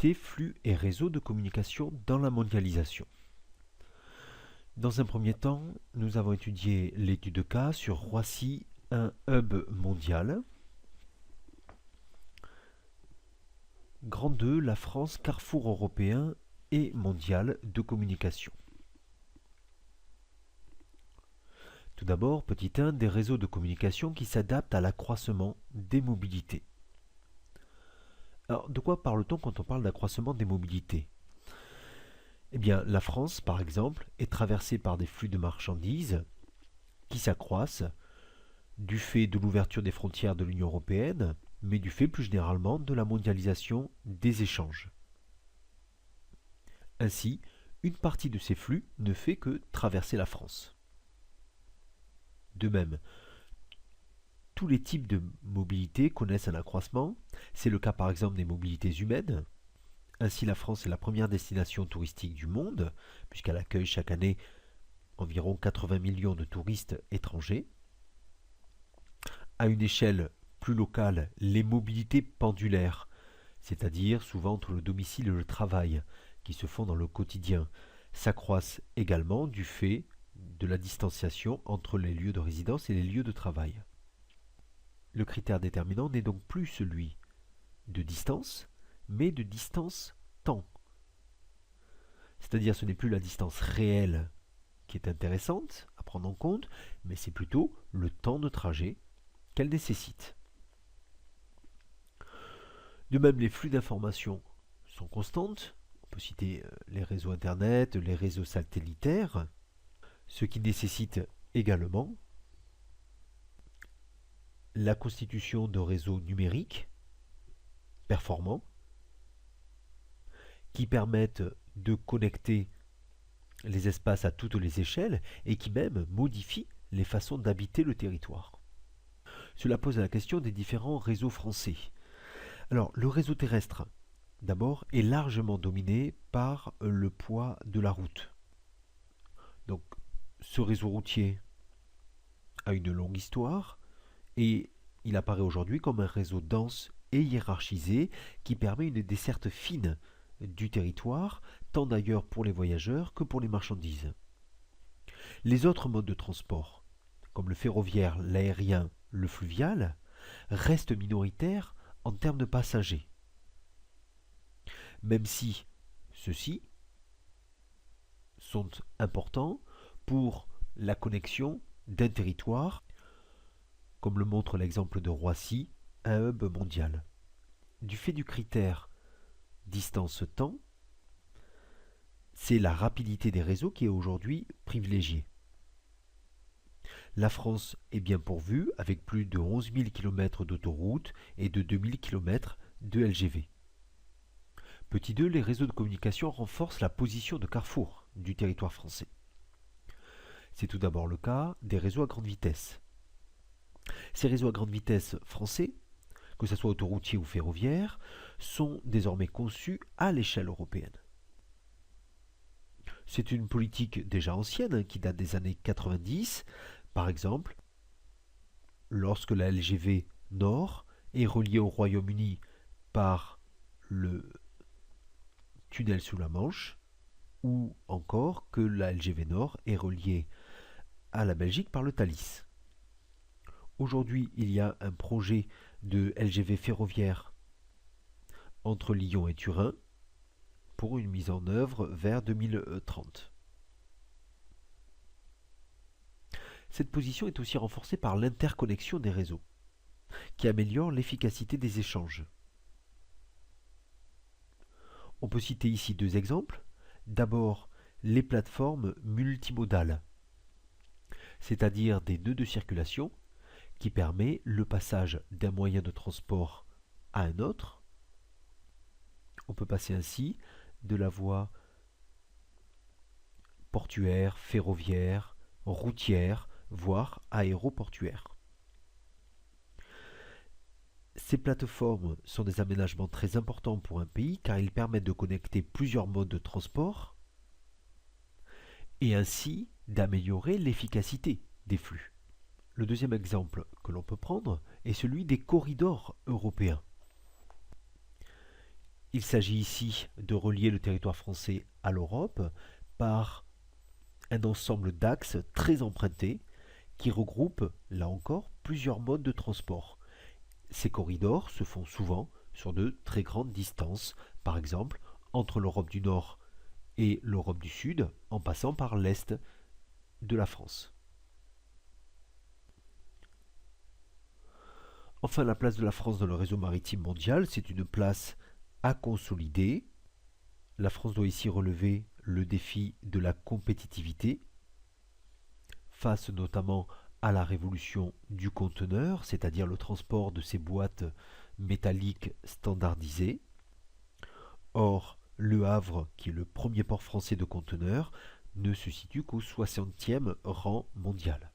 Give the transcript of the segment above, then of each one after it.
Flux et réseaux de communication dans la mondialisation. Dans un premier temps, nous avons étudié l'étude de cas sur Roissy, un hub mondial. Grand 2, la France, carrefour européen et mondial de communication. Tout d'abord, petit 1, des réseaux de communication qui s'adaptent à l'accroissement des mobilités. Alors, de quoi parle-t-on quand on parle d'accroissement des mobilités ? Eh bien, la France, par exemple, est traversée par des flux de marchandises qui s'accroissent du fait de l'ouverture des frontières de l'Union européenne, mais du fait plus généralement de la mondialisation des échanges. Ainsi, une partie de ces flux ne fait que traverser la France. De même, tous les types de mobilité connaissent un accroissement. C'est le cas par exemple des mobilités humaines. Ainsi, la France est la première destination touristique du monde, puisqu'elle accueille chaque année environ 80 millions de touristes étrangers. À une échelle plus locale, les mobilités pendulaires, c'est-à-dire souvent entre le domicile et le travail, qui se font dans le quotidien, s'accroissent également du fait de la distanciation entre les lieux de résidence et les lieux de travail. Le critère déterminant n'est donc plus celui de distance, mais de distance-temps. C'est-à-dire ce n'est plus la distance réelle qui est intéressante à prendre en compte, mais c'est plutôt le temps de trajet qu'elle nécessite. De même, les flux d'informations sont constantes. On peut citer les réseaux Internet, les réseaux satellitaires, ce qui nécessite également la constitution de réseaux numériques performants qui permettent de connecter les espaces à toutes les échelles et qui même modifient les façons d'habiter le territoire. Cela pose la question des différents réseaux français. Alors, le réseau terrestre, d'abord, est largement dominé par le poids de la route. Donc, ce réseau routier a une longue histoire et il apparaît aujourd'hui comme un réseau dense et hiérarchisé qui permet une desserte fine du territoire, tant d'ailleurs pour les voyageurs que pour les marchandises. Les autres modes de transport, comme le ferroviaire, l'aérien, le fluvial, restent minoritaires en termes de passagers. Même si ceux-ci sont importants pour la connexion d'un territoire, comme le montre l'exemple de Roissy, un hub mondial. Du fait du critère distance-temps, c'est la rapidité des réseaux qui est aujourd'hui privilégiée. La France est bien pourvue avec plus de 11 000 km d'autoroutes et de 2 000 km de LGV. Petit 2, les réseaux de communication renforcent la position de carrefour du territoire français. C'est tout d'abord le cas des réseaux à grande vitesse. Ces réseaux à grande vitesse français, que ce soit autoroutiers ou ferroviaires, sont désormais conçus à l'échelle européenne. C'est une politique déjà ancienne qui date des années 90. Par exemple, lorsque la LGV Nord est reliée au Royaume-Uni par le tunnel sous la Manche, ou encore que la LGV Nord est reliée à la Belgique par le Thalys. Aujourd'hui, il y a un projet de LGV ferroviaire entre Lyon et Turin pour une mise en œuvre vers 2030. Cette position est aussi renforcée par l'interconnexion des réseaux, qui améliore l'efficacité des échanges. On peut citer ici deux exemples. D'abord, les plateformes multimodales, c'est-à-dire des nœuds de circulation qui permet le passage d'un moyen de transport à un autre. On peut passer ainsi de la voie portuaire, ferroviaire, routière, voire aéroportuaire. Ces plateformes sont des aménagements très importants pour un pays car ils permettent de connecter plusieurs modes de transport et ainsi d'améliorer l'efficacité des flux. Le deuxième exemple que l'on peut prendre est celui des corridors européens. Il s'agit ici de relier le territoire français à l'Europe par un ensemble d'axes très empruntés qui regroupent, là encore, plusieurs modes de transport. Ces corridors se font souvent sur de très grandes distances, par exemple entre l'Europe du Nord et l'Europe du Sud, en passant par l'Est de la France. Enfin, la place de la France dans le réseau maritime mondial, c'est une place à consolider. La France doit ici relever le défi de la compétitivité, face notamment à la révolution du conteneur, c'est-à-dire le transport de ces boîtes métalliques standardisées. Or, Le Havre, qui est le premier port français de conteneurs, ne se situe qu'au 60e rang mondial.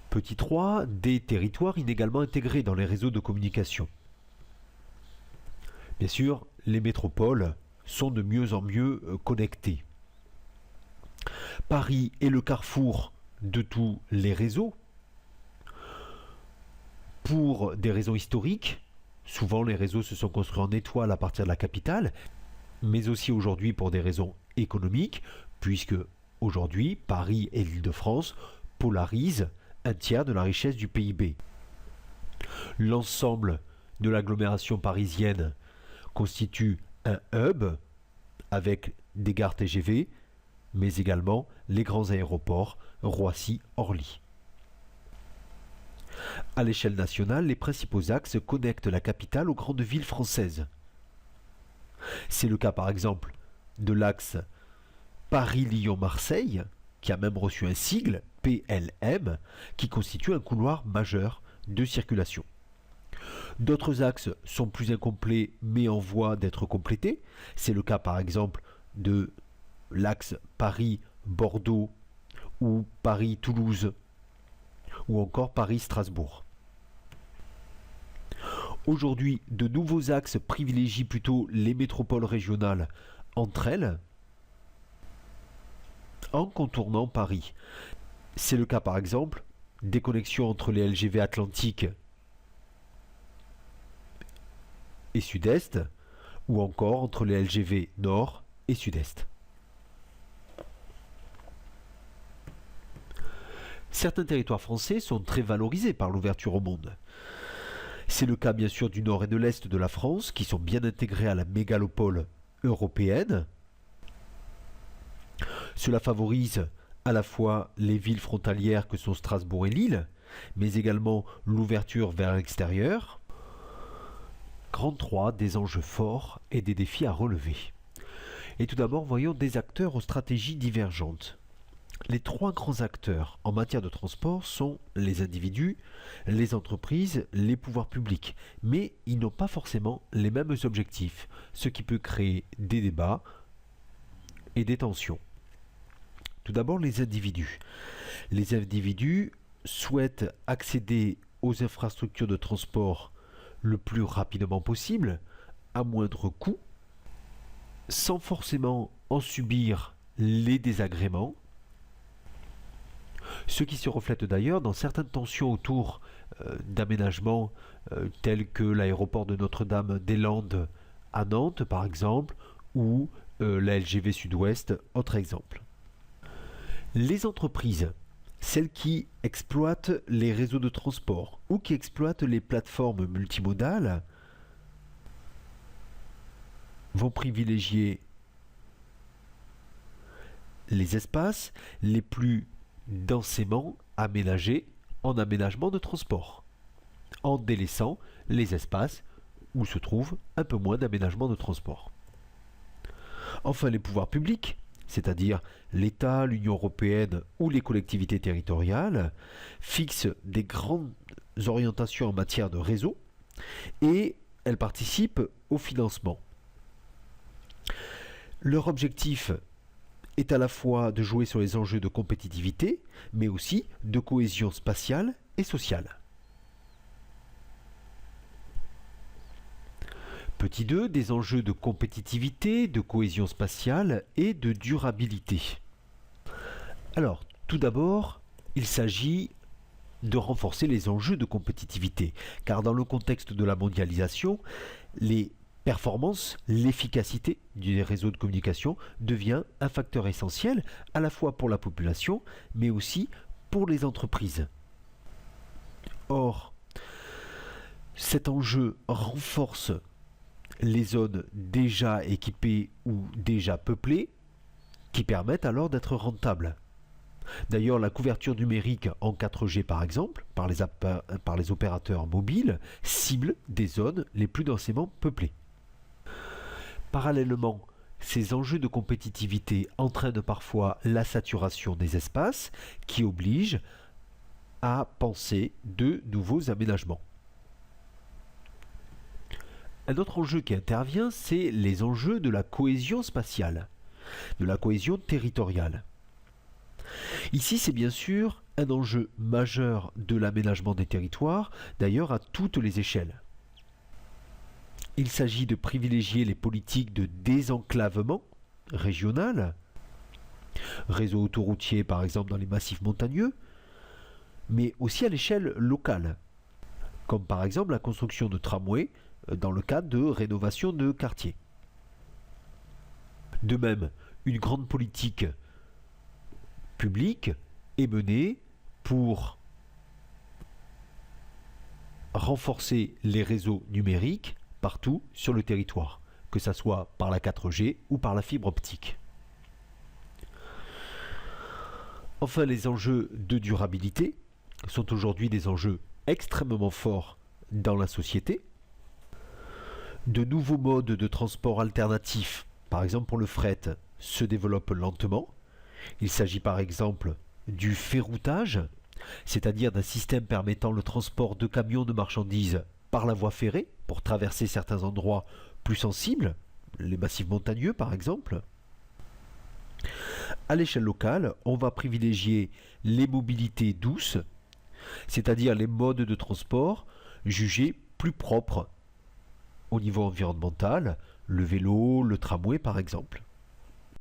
Petit 3, des territoires inégalement intégrés dans les réseaux de communication. Bien sûr, les métropoles sont de mieux en mieux connectées. Paris est le carrefour de tous les réseaux. Pour des raisons historiques, souvent les réseaux se sont construits en étoile à partir de la capitale, mais aussi aujourd'hui pour des raisons économiques, puisque aujourd'hui, Paris et l'Île-de-France polarisent un tiers de la richesse du PIB. L'ensemble de l'agglomération parisienne constitue un hub avec des gares TGV, mais également les grands aéroports Roissy-Orly. À l'échelle nationale, les principaux axes connectent la capitale aux grandes villes françaises. C'est le cas par exemple de l'axe Paris-Lyon-Marseille, qui a même reçu un sigle, PLM, qui constitue un couloir majeur de circulation. D'autres axes sont plus incomplets mais en voie d'être complétés. C'est le cas par exemple de l'axe Paris-Bordeaux ou Paris-Toulouse ou encore Paris-Strasbourg. Aujourd'hui, de nouveaux axes privilégient plutôt les métropoles régionales entre elles en contournant Paris. C'est le cas par exemple des connexions entre les LGV Atlantique et Sud-Est ou encore entre les LGV Nord et Sud-Est. Certains territoires français sont très valorisés par l'ouverture au monde. C'est le cas bien sûr du nord et de l'est de la France, qui sont bien intégrés à la mégalopole européenne. Cela favorise à la fois les villes frontalières que sont Strasbourg et Lille, mais également l'ouverture vers l'extérieur. Grand 3, des enjeux forts et des défis à relever. Et tout d'abord, voyons des acteurs aux stratégies divergentes. Les trois grands acteurs en matière de transport sont les individus, les entreprises, les pouvoirs publics. Mais ils n'ont pas forcément les mêmes objectifs, ce qui peut créer des débats et des tensions. Tout d'abord, les individus. Les individus souhaitent accéder aux infrastructures de transport le plus rapidement possible, à moindre coût, sans forcément en subir les désagréments, ce qui se reflète d'ailleurs dans certaines tensions autour d'aménagements tels que l'aéroport de Notre-Dame-des-Landes à Nantes par exemple, ou la LGV Sud-Ouest, autre exemple. Les entreprises, celles qui exploitent les réseaux de transport ou qui exploitent les plateformes multimodales, vont privilégier les espaces les plus densément aménagés en aménagement de transport, en délaissant les espaces où se trouve un peu moins d'aménagement de transport. Enfin, les pouvoirs publics, c'est-à-dire l'État, l'Union européenne ou les collectivités territoriales, fixent des grandes orientations en matière de réseau et elles participent au financement. Leur objectif est à la fois de jouer sur les enjeux de compétitivité, mais aussi de cohésion spatiale et sociale. Petit 2, des enjeux de compétitivité, de cohésion spatiale et de durabilité. Alors, tout d'abord, il s'agit de renforcer les enjeux de compétitivité, car dans le contexte de la mondialisation, les performance, l'efficacité des réseaux de communication devient un facteur essentiel à la fois pour la population, mais aussi pour les entreprises. Or, cet enjeu renforce les zones déjà équipées ou déjà peuplées, qui permettent alors d'être rentables. D'ailleurs, la couverture numérique en 4G par exemple, par les opérateurs mobiles, cible des zones les plus densément peuplées. Parallèlement, ces enjeux de compétitivité entraînent parfois la saturation des espaces qui oblige à penser de nouveaux aménagements. Un autre enjeu qui intervient, c'est les enjeux de la cohésion spatiale, de la cohésion territoriale. Ici, c'est bien sûr un enjeu majeur de l'aménagement des territoires, d'ailleurs à toutes les échelles. Il s'agit de privilégier les politiques de désenclavement régional, réseau autoroutier par exemple dans les massifs montagneux, mais aussi à l'échelle locale, comme par exemple la construction de tramways dans le cadre de rénovation de quartiers. De même, une grande politique publique est menée pour renforcer les réseaux numériques partout sur le territoire, que ce soit par la 4G ou par la fibre optique. Enfin, les enjeux de durabilité sont aujourd'hui des enjeux extrêmement forts dans la société. De nouveaux modes de transport alternatifs, par exemple pour le fret, se développent lentement. Il s'agit par exemple du ferroutage, c'est-à-dire d'un système permettant le transport de camions de marchandises par la voie ferrée pour traverser certains endroits plus sensibles, les massifs montagneux par exemple. À l'échelle locale, on va privilégier les mobilités douces, c'est-à-dire les modes de transport jugés plus propres au niveau environnemental, le vélo, le tramway par exemple.